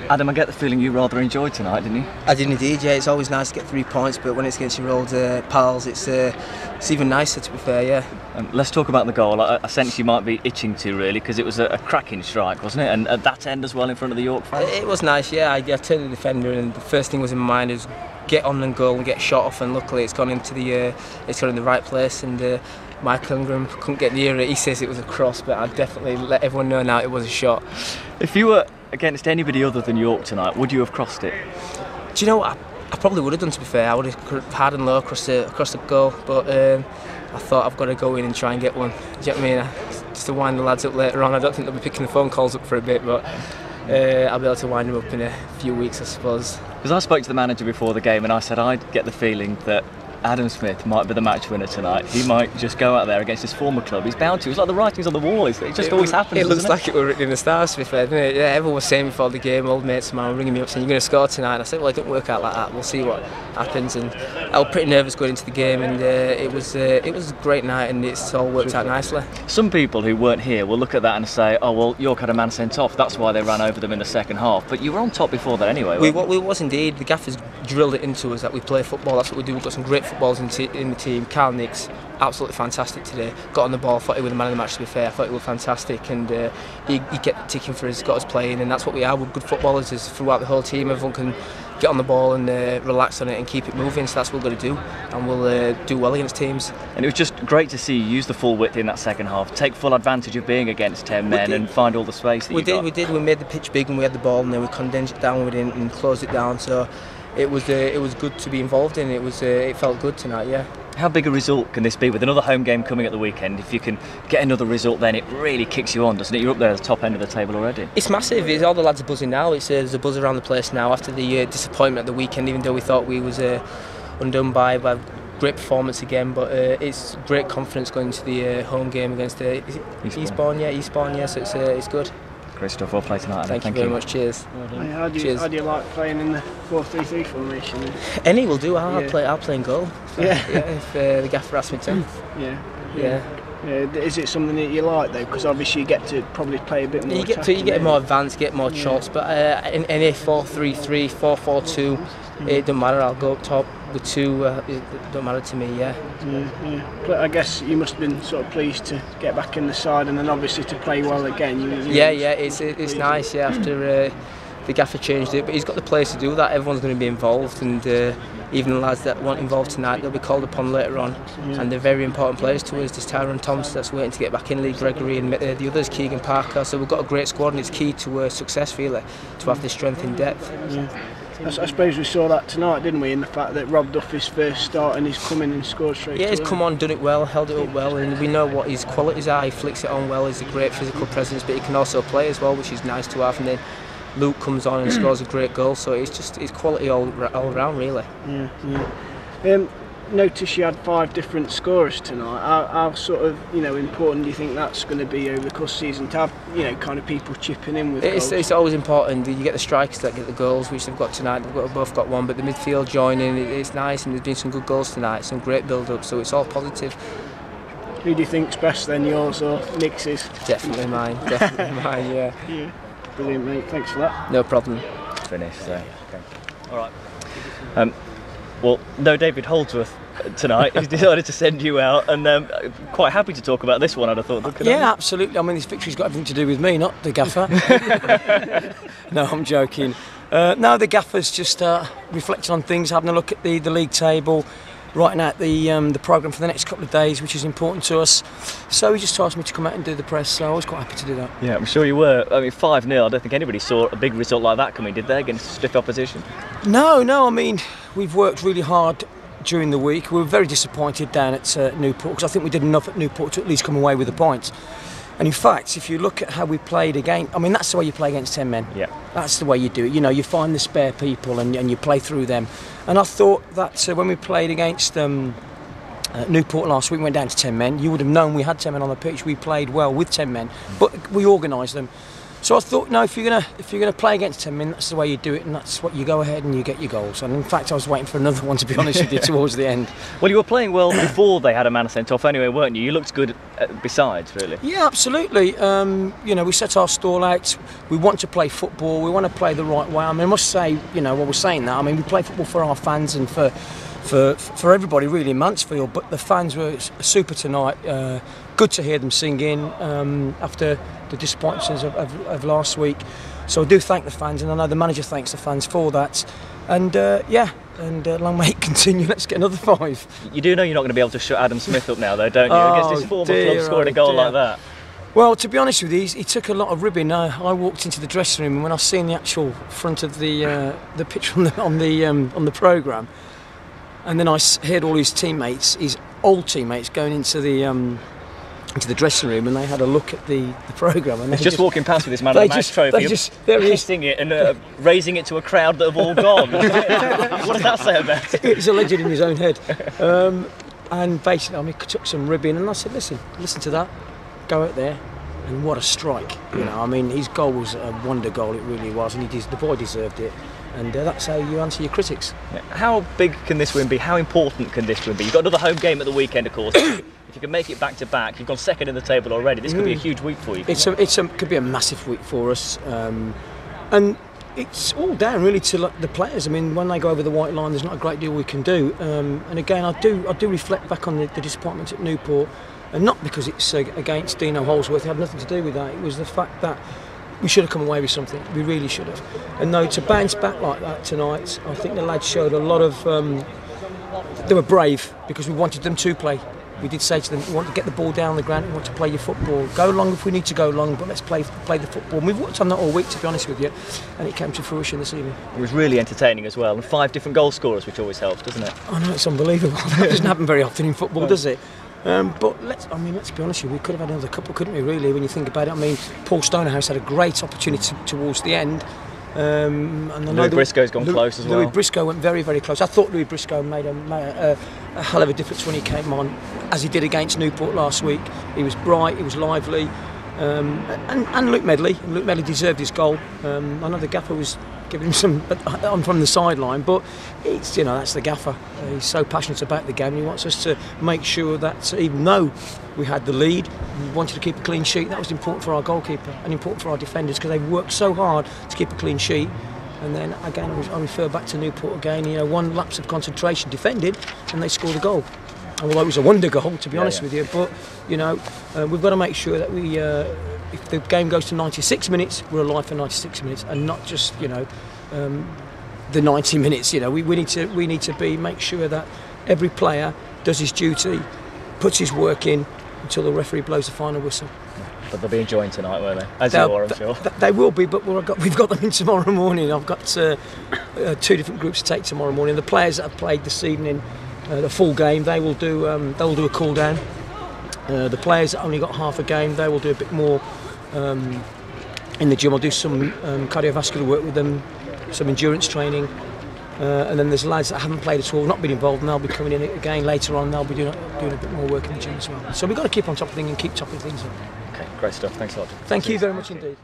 Adam, I get the feeling you rather enjoyed tonight, didn't you? I did indeed, yeah. It's always nice to get 3 points, but when it's against your old pals, it's even nicer, to be fair, yeah. Let's talk about the goal. I sense you might be itching to, really, because it was a cracking strike, wasn't it? And at that end as well, in front of the York fans. It was nice, yeah. I turned to the defender, and the first thing was in my mind is get on and goal and get shot off, and luckily it's gone into the right place, and Michael Ingram couldn't get near it. He says it was a cross, but I'd definitely let everyone know now it was a shot. If you were against anybody other than York tonight, would you have crossed it? Do you know what? I probably would have done, to be fair. I would have hard and low across the goal, but I thought I've got to go in and try and get one. Do you know what I mean? Just to wind the lads up later on. I don't think they'll be picking the phone calls up for a bit, but I'll be able to wind them up in a few weeks, I suppose. Because I spoke to the manager before the game and I said I'd get the feeling that Adam Smith might be the match winner tonight. He might just go out there against his former club. He's bound to. It's like the writing's on the wall. It just always happens. It looks like it were written in the stars, to be fair, doesn't it? Yeah, everyone was saying before the game, old mates of mine were ringing me up saying, "You're going to score tonight." And I said, "Well, it didn't work out like that. We'll see what happens." And I was pretty nervous going into the game, and it was a great night, and it's all worked out nicely. Some people who weren't here will look at that and say, "Oh well, York had a man sent off. That's why they ran over them in the second half." But you were on top before that anyway. We was indeed. The gaffers drilled it into us that we play football. That's what we do. We've got some great footballers in the team. Carl Nix, absolutely fantastic today. Got on the ball. Thought he was the man of the match, to be fair. I thought he was fantastic, and he kept ticking for us, got us playing, and that's what we are. We're good footballers. Is throughout the whole team, everyone can get on the ball and relax on it and keep it moving. So that's what we're going to do, and we'll do well against teams. And it was just great to see you use the full width in that second half, take full advantage of being against 10 men and find all the space that we did. We made the pitch big and we had the ball, and then we condensed it down within and closed it down. So it was good to be involved in. It felt good tonight, yeah. How big a result can this be with another home game coming at the weekend? If you can get another result, then it really kicks you on, doesn't it? You're up there at the top end of the table already. It's massive. All the lads are buzzing now. There's a buzz around the place now after the disappointment at the weekend, even though we thought we was undone by great performance again. But it's great confidence going into the home game against Eastbourne. Yeah. So it's good. Great stuff. Well played tonight. Thank you very much. Cheers. How do you like playing in the 4-3-3 formation? Any will do. I'll play in goal. If the gaffer asks me to. Yeah. Is it something that you like though? Because obviously you get to probably play a bit more. You get more advanced, get more shots. But in any 4-3-3, 4-4-2, it doesn't matter. I'll go up top with two. It don't matter to me. Yeah. I guess you must have been sort of pleased to get back in the side, and then obviously to play well again. It's nice. Yeah, after the gaffer changed it, but he's got the players to do that. Everyone's going to be involved, and even the lads that weren't involved tonight, they'll be called upon later on, and they're very important players to us. There's Tyrone Thompson that's waiting to get back in, Lee Gregory, and the others, Keegan Parker. So we've got a great squad, and it's key to success, really, to have this strength in depth. I suppose we saw that tonight, didn't we, in the fact that Rob Duffy's first start and he's come in and scored straight away. Yeah, he's come on, done it well, held it up well, and we know what his qualities are. He flicks it on well, he's a great physical presence, but he can also play as well, which is nice to have. And then Luke comes on and scores a great goal, so it's quality all round, really. Notice you had 5 different scorers tonight. How sort of important do you think that's going to be over the course of the season to have kind of people chipping in with goals? It's always important. You get the strikers that get the goals, which they've got tonight. They've both got one, but the midfield joining, it's nice, and there's been some good goals tonight, some great build-up, so it's all positive. Who do you think's best then, yours or Nix's? Definitely mine. Yeah. Brilliant, mate. Thanks for that. No problem. Finished. So, okay. All right. Well, no David Holdsworth tonight. He's decided to send you out, and quite happy to talk about this one, I'd have thought. Yeah, absolutely. I mean, this victory's got everything to do with me, not the gaffer. No, I'm joking. No, the gaffer's just reflecting on things, having a look at the league table, writing out the programme for the next couple of days, which is important to us. So he just asked me to come out and do the press, so I was quite happy to do that. Yeah, I'm sure you were. I mean, 5-0, I don't think anybody saw a big result like that coming, did they, against stiff opposition? No, I mean, we've worked really hard during the week. We were very disappointed down at Newport, because I think we did enough at Newport to at least come away with the points. And in fact, if you look at how we played against, I mean, that's the way you play against 10 men. Yeah. That's the way you do it. You find the spare people and you play through them. And I thought that when we played against Newport last week, we went down to 10 men. You would have known we had 10 men on the pitch. We played well with 10 men, but we organised them. So I thought, no, if you're gonna play against 10 men, that's the way you do it, and that's what you go ahead and you get your goals. And in fact, I was waiting for another one, to be honest with you, towards the end. Well, you were playing well before they had a man sent off anyway, weren't you? You looked good besides, really. Yeah, absolutely. You know, we set our stall out. We want to play football. We want to play the right way. I mean, I must say, you know, while we're saying that, I mean, we play football for our fans and for everybody really in Mansfield. But the fans were super tonight. Good to hear them singing after the disappointments of last week. So I do thank the fans, and I know the manager thanks the fans for that. And long may it continue. Let's get another 5. You do know you're not going to be able to shut Adam Smith up now, though, don't you? Against his former club scoring a goal like that. Well, to be honest with you, he took a lot of ribbing. I walked into the dressing room, and when I seen the actual front of the picture on the programme, and then I heard all his teammates, his old teammates, going into the dressing room, and they had a look at the programme. And he's just walking past with his man of the match trophy, kissing it and raising it to a crowd that have all gone. What does that say about it? He's a legend in his own head. And basically, I mean, he took some ribbing, and I said, listen to that. Go out there, and what a strike! You know, I mean, his goal was a wonder goal. It really was, and the boy deserved it. And that's how you answer your critics. How big can this win be? How important can this win be? You've got another home game at the weekend, of course. If you can make it back to back, you've gone second in the table already. This could be a huge week for you. Could be a massive week for us, and it's all down really to the players. I mean, when they go over the white line, there's not a great deal we can do. And again, I do reflect back on the disappointment at Newport. And not because it's against Dino Holsworth, it had nothing to do with that. It was the fact that we should have come away with something. We really should have. And no, to bounce back like that tonight, I think the lads showed a lot of... they were brave, because we wanted them to play. We did say to them, we want to get the ball down the ground, we want to play your football. Go long if we need to go long, but let's play the football. And we've worked on that all week, to be honest with you, and it came to fruition this evening. It was really entertaining as well, and 5 different goal scorers, which always helps, doesn't it? I know, it's unbelievable. That doesn't happen very often in football, does it? But let's be honest with you, we could have had another couple, couldn't we, really, when you think about it? I mean, Paul Stonehouse had a great opportunity towards the end. And Louis Briscoe's gone close as well. Louis Briscoe went very, very close. I thought Louis Briscoe made a hell of a difference when he came on, as he did against Newport last week. He was bright, he was lively. And Luke Medley. Luke Medley deserved his goal. I know the gaffer was giving him some on from the sideline, but it's, you know, that's the gaffer. He's so passionate about the game. He wants us to make sure that even though we had the lead, we wanted to keep a clean sheet. That was important for our goalkeeper and important for our defenders, because they worked so hard to keep a clean sheet. And then again, I refer back to Newport again. You know, one lapse of concentration, defended, and they scored a goal. Although it was a wonder goal, to be honest with you, but you know, we've got to make sure that we, if the game goes to 96 minutes, we're alive for 96 minutes, and not just, you know, the 90 minutes. You know, we need to make sure that every player does his duty, puts his work in until the referee blows the final whistle. But they'll be enjoying tonight, won't they? As you are, I'm sure. They will be, but we've got them in tomorrow morning. I've got 2 different groups to take tomorrow morning. The players that have played this evening, the full game, they will do a cool down. The players that only got half a game, they will do a bit more in the gym. I'll do some cardiovascular work with them, some endurance training, and then there's lads that haven't played at all, not been involved, and they'll be coming in again later on. They'll be doing a bit more work in the gym as well. So we've got to keep on top of things and keep topping things up. Okay, great stuff. Thanks a lot. Thank you very much indeed.